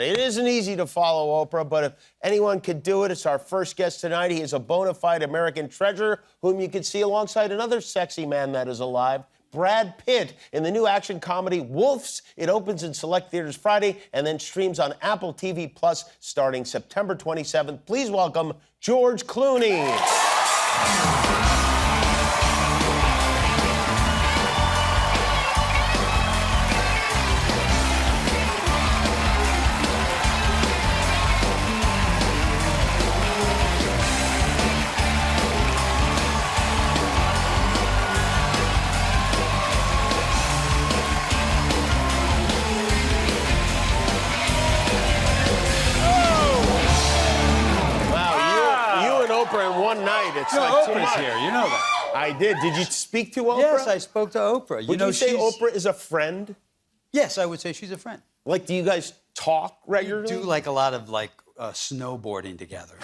It isn't easy to follow Oprah, but if anyone could do it, it's our first guest tonight. He is a bona fide American treasure, whom you can see alongside another sexy man that is alive, Brad Pitt, in the new action comedy Wolves. It opens in select theaters Friday and then streams on Apple TV Plus starting September 27th. Please welcome George Clooney. One night, it's like Oprah's here. You know that. I did. Did you speak to Oprah? Yes, I spoke to Oprah. Would you say Oprah is a friend? Yes, I would say she's a friend. Like, do you guys talk regularly? We do like a lot of snowboarding together.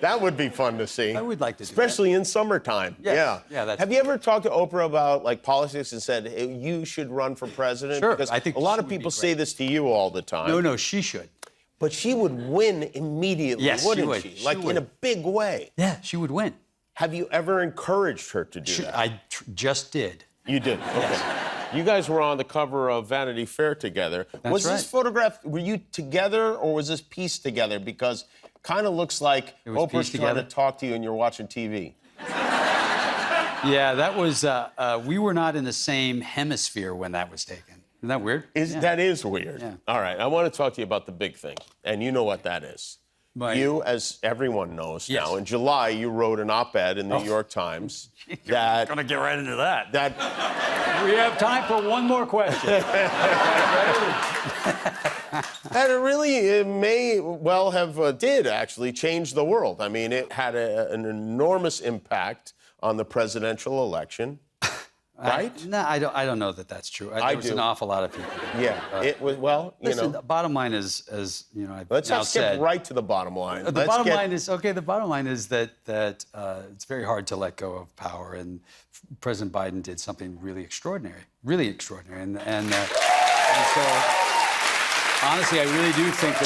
That would be fun to see. I would like to do especially in summertime. Yes. Yeah. Have you ever talked to Oprah about like politics and said, hey, you should run for president? Sure. Because I think a lot of people say this to you all the time. No, she should. But she would win immediately, wouldn't she? Like in a big way. Yeah, she would win. Have you ever encouraged her to do that? I just did. You did? Okay. Yes. You guys were on the cover of Vanity Fair together. That's right. This photograph, were you together or was this pieced together? Because kind of looks like Oprah's trying to talk to you and you're watching TV. Yeah, that was, we were not in the same hemisphere when that was taken. Isn't that weird? That is weird. Yeah. All right, I want to talk to you about the big thing, and you know what that is. You, as everyone knows now, in July, you wrote an op-ed in the New York Times that... Gonna get right into that. We have time for one more question. That it may well have did actually change the world. I mean, it had an enormous impact on the presidential election. Right? I don't know that that's true. There was an awful lot of people. Yeah, it was, well, listen, the bottom line is, you know, I've now said... Let's get right to the bottom line. The bottom line is that it's very hard to let go of power, and President Biden did something really extraordinary. And so, honestly, I really do think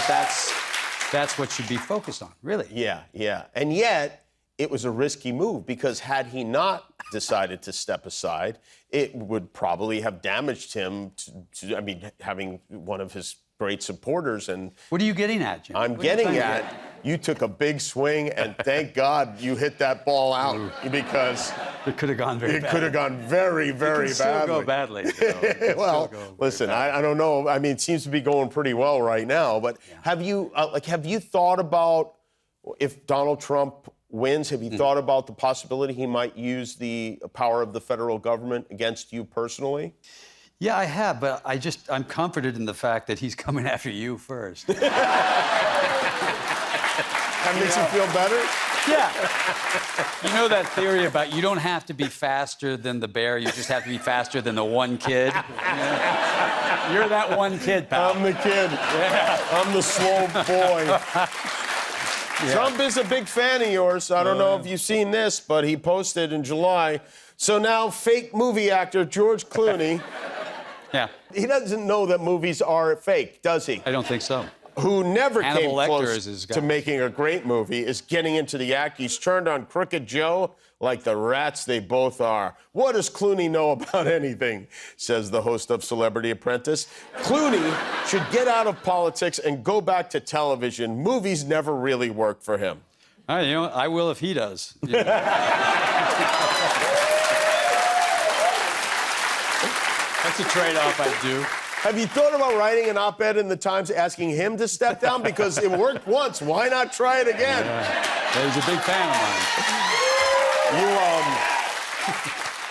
that's what should be focused on, really. Yeah. And yet, it was a risky move because had he not decided to step aside, it would probably have damaged him to having one of his great supporters. And what are you getting at, Jim? I'm getting at you took a big swing, and thank God you hit that ball out because it could have gone very badly. It could have gone very, very badly. It could still go badly. Well, listen, I don't know. I mean, it seems to be going pretty well right now. But have you thought about if Donald Trump wins, have you thought about the possibility he might use the power of the federal government against you personally? Yeah, I have, but I'm comforted in the fact that he's coming after you first. That makes you feel better? Yeah. You know that theory about you don't have to be faster than the bear, you just have to be faster than the one kid? You're that one kid, pal. I'm the kid. Yeah. I'm the slow boy. Trump is a big fan of yours. I don't know if you've seen this, but he posted in July. So now fake movie actor George Clooney. Yeah. He doesn't know that movies are fake, does he? I don't think so. Who never came close to making a great movie is getting into the act. He's turned on Crooked Joe like the rats they both are. What does Clooney know about anything, says the host of Celebrity Apprentice. Clooney should get out of politics and go back to television. Movies never really work for him. You know, I will if he does. You know. That's a trade-off I do. Have you thought about writing an op-ed in the Times asking him to step down? Because it worked once. Why not try it again? Yeah, he's a big fan of mine.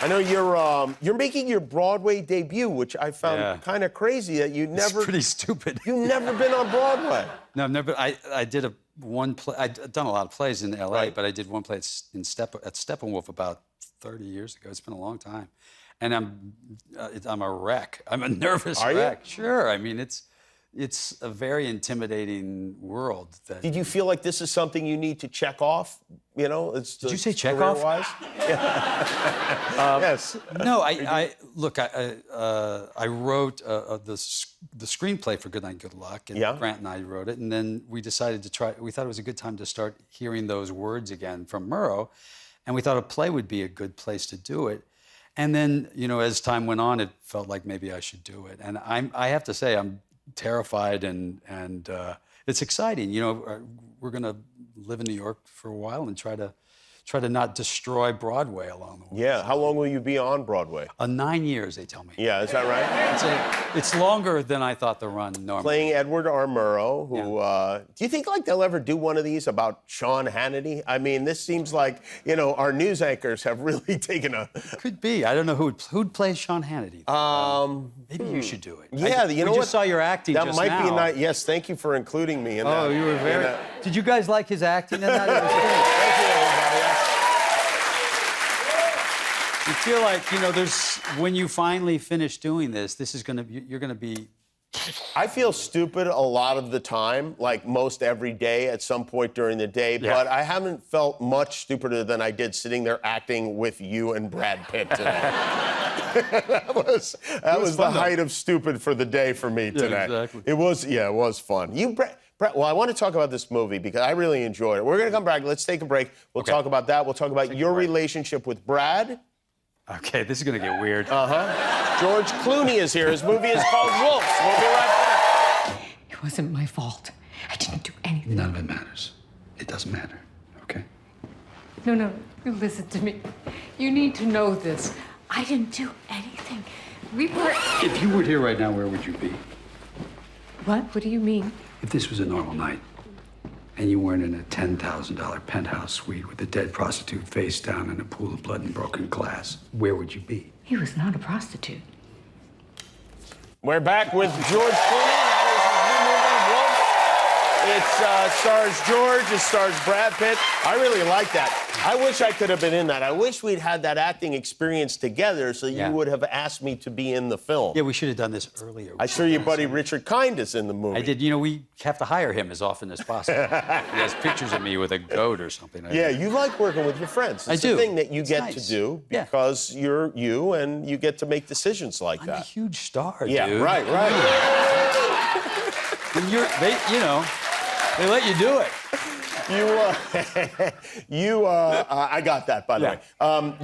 I know you're making your Broadway debut, which I found kind of crazy that you never... It's pretty stupid. You've never been on Broadway. No, I've never... I did one play... I've done a lot of plays in L.A., but I did one play at Steppenwolf about 30 years ago. It's been a long time. And I'm a wreck. I'm a nervous wreck. You? Sure. I mean, it's a very intimidating world. Did you feel like this is something you need to check off? You know, Did you say check off? Yes. No, look. I wrote the screenplay for Good Night, Good Luck, and Grant and I wrote it, and then we decided to try. We thought it was a good time to start hearing those words again from Murrow, and we thought a play would be a good place to do it. And then, you know, as time went on, it felt like maybe I should do it. And I have to say, I'm terrified, and it's exciting. You know, we're going to live in New York for a while and try to not destroy Broadway along the way. Yeah. How long will you be on Broadway? 9 years, they tell me. Yeah, is that right? It's longer than I thought the run normally. Playing Edward R. Murrow, who, do you think like they'll ever do one of these about Sean Hannity? I mean, this seems like, you know, our news anchors have really taken a... Could be. I don't know who'd play Sean Hannity. Maybe you should do it. Yeah, you know what? We just saw your acting just now. That might be a night. Yes, thank you for including me in that. Oh, you were very... Did you guys like his acting in that? It was great. Thank you, everybody. You feel like, you know, when you finally finish doing this, you're gonna be... I feel stupid a lot of the time, like most every day at some point during the day, but I haven't felt much stupider than I did sitting there acting with you and Brad Pitt today. that was the height of stupid for the day for me today. Yeah, exactly. It was fun. Well, I want to talk about this movie because I really enjoyed it. We're going to come back. Let's take a break. We'll talk about that. We'll talk about your relationship with Brad. Okay, this is going to get weird. George Clooney is here. His movie is called Wolves. We'll be right back. It wasn't my fault. I didn't do anything. None of it matters. It doesn't matter, okay? No, listen to me. You need to know this. I didn't do anything. We were... If you were here right now, where would you be? What? What do you mean? If this was a normal night, and you weren't in a $10,000 penthouse suite with a dead prostitute face down in a pool of blood and broken glass, where would you be? He was not a prostitute. We're back with George Clooney. That is his new movie, Wolves. It stars George. It stars Brad Pitt. I really like that. I wish I could have been in that. I wish we'd had that acting experience together so you would have asked me to be in the film. Yeah, we should have done this earlier. I saw your buddy Richard Kind is in the movie. I did. You know, we have to hire him as often as possible. He has pictures of me with a goat or something. Yeah, you like working with your friends. It's I do. a thing that you get nice. to do because you're you and you get to make decisions like that. I'm a huge star, dude. Yeah, right. And they let you do it. I got that, by the way.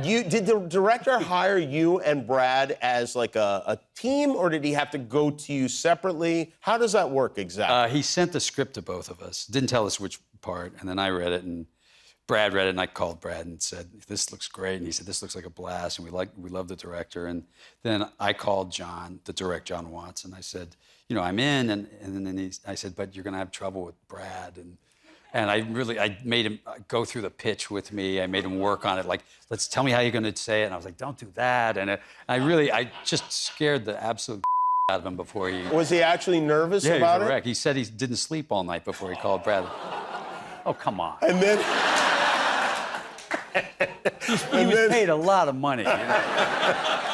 Did the director hire you and Brad as like a team, or did he have to go to you separately? How does that work exactly? He sent the script to both of us. Didn't tell us which part, and then I read it, and Brad read it, and I called Brad and said, "This looks great," and he said, "This looks like a blast," and we love the director. And then I called John, the director, John Watts, and I said, "You know, I'm in," and then I said, "But you're going to have trouble with Brad," and I made him go through the pitch with me. I made him work on it. Like, tell me how you're going to say it. And I was like, don't do that. And I just scared the absolute out of him before he... Was he actually nervous about it? Yeah, he was a it? wreck. He said he didn't sleep all night before he called Brad. Oh, come on. And then... he was paid a lot of money. You know?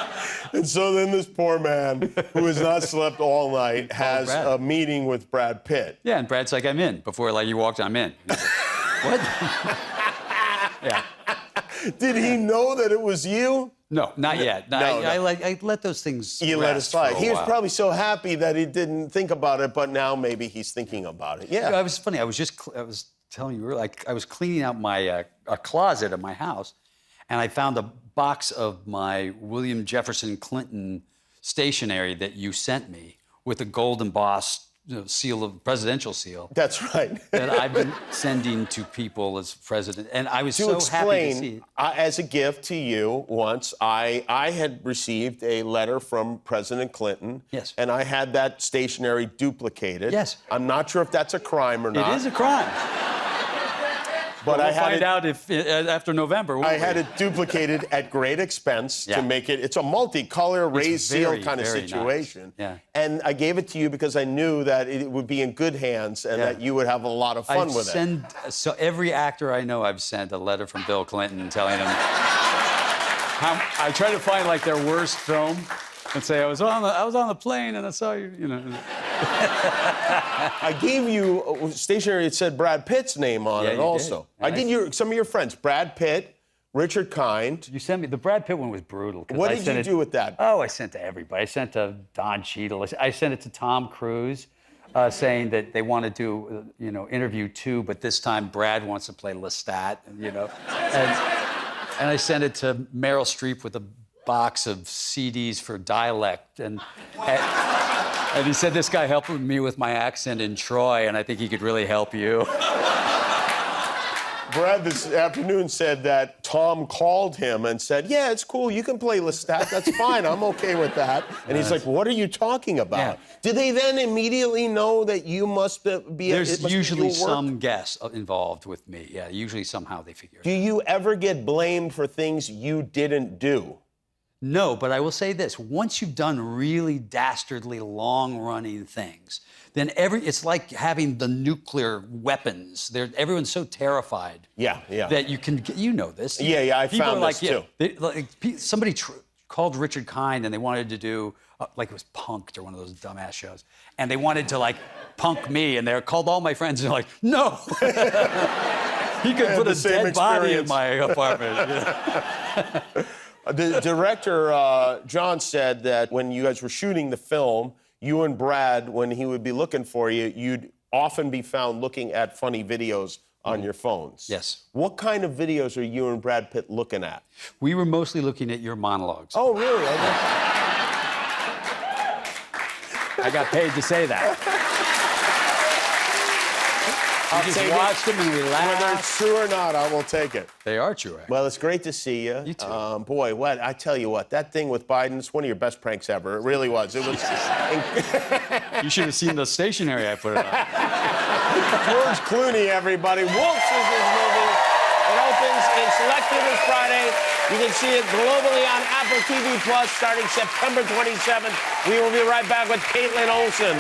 And so then this poor man, who has not slept all night, has a meeting with Brad Pitt. Yeah, and Brad's like, I'm in. Before you walked, I'm in. Like, what? Yeah. Did he know that it was you? No, not yet. No. I let those things You let it slide. He was while. probably so happy that he didn't think about it, but now maybe he's thinking about it. Yeah. You know, it was funny. I was telling you, I was cleaning out my a closet at my house, and I found a box of my William Jefferson Clinton stationery that you sent me with a gold embossed presidential seal. That's right. That I've been sending to people as president, and I was to so happy to see it. As a gift to you once, I had received a letter from President Clinton. Yes. And I had that stationery duplicated. Yes. I'm not sure if that's a crime or not. It is a crime. But we'll find out if after November. I had it duplicated at great expense to make it. It's a multicolor raised seal kind of situation. Nice. Yeah. And I gave it to you because I knew that it would be in good hands and that you would have a lot of fun with it. So every actor I know, I've sent a letter from Bill Clinton telling them. I try to find like their worst film and say I was on the plane and I saw you. You know. I gave you stationery that said Brad Pitt's name on Yeah, it you also. did. I did some of your friends, Brad Pitt, Richard Kind. You sent me the Brad Pitt one was brutal. 'Cause What I did sent you it- do with that? Oh, I sent to everybody. I sent to Don Cheadle. I sent it to Tom Cruise, saying that they want to do, interview 2, but this time Brad wants to play Lestat, and I sent it to Meryl Streep with a box of CDs for dialect, and he said, this guy helped me with my accent in Troy, and I think he could really help you. Brad this afternoon said that Tom called him and said, yeah, it's cool, you can play Lestat, that's fine, I'm okay with that. And he's like, what are you talking about? Yeah. Did they then immediately know that you must be There's usually your work? some guest involved with me. Yeah, usually somehow they figure it Do out. you ever get blamed for things you didn't do? No, but I will say this. Once you've done really dastardly, long-running things, then it's like having the nuclear weapons. Everyone's so terrified Yeah. that you can, this. Yeah, I People found are like, this, too. Somebody called Richard Kind, and they wanted to do, like it was Punked or one of those dumbass shows, and they wanted to, like, punk me, and they called all my friends, and they're like, no! He could put a dead body in my apartment. The director, John, said that when you guys were shooting the film, you and Brad, when he would be looking for you, you'd often be found looking at funny videos on your phones. Yes. What kind of videos are you and Brad Pitt looking at? We were mostly looking at your monologues. Oh, really? I got paid to say that. I'll We just take watched them and we Whether laughed. it's true or not, I will take it. They are true, actually. Well, it's great to see you. You too. Boy, I tell you what, that thing with Biden, it's one of your best pranks ever. It really was. It was. You should have seen the stationery I put it on. George Clooney, everybody. Wolves is his movie. It opens in select theaters Friday. You can see it globally on Apple TV Plus starting September 27th. We will be right back with Caitlin Olsen.